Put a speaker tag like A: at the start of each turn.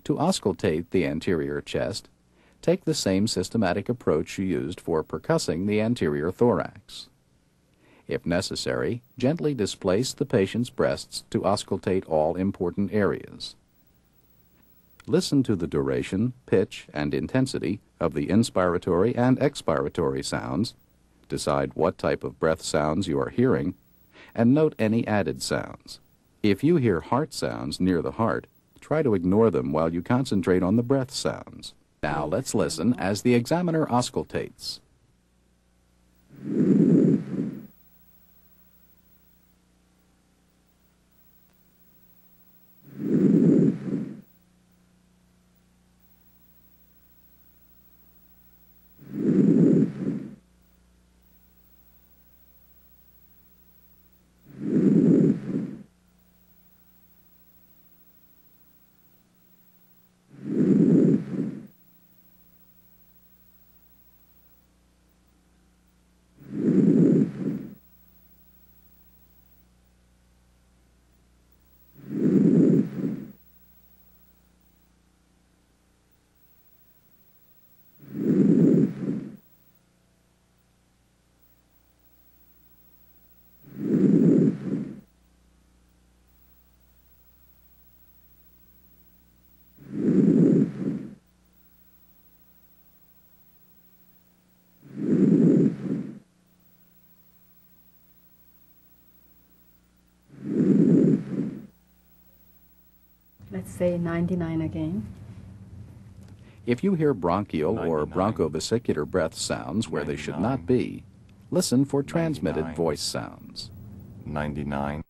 A: To auscultate the anterior chest, take the same systematic approach you used for percussing the anterior thorax. If necessary, gently displace the patient's breasts to auscultate all important areas. Listen to the duration, pitch, and intensity of the inspiratory and expiratory sounds, decide what type of breath sounds you are hearing, and note any added sounds. If you hear heart sounds near the heart, try to ignore them while you concentrate on the breath sounds. Now let's listen as the examiner auscultates.
B: Let's say 99 again.
A: If you hear bronchial or bronchovesicular breath sounds where they should not be, listen for transmitted voice sounds.
C: 99.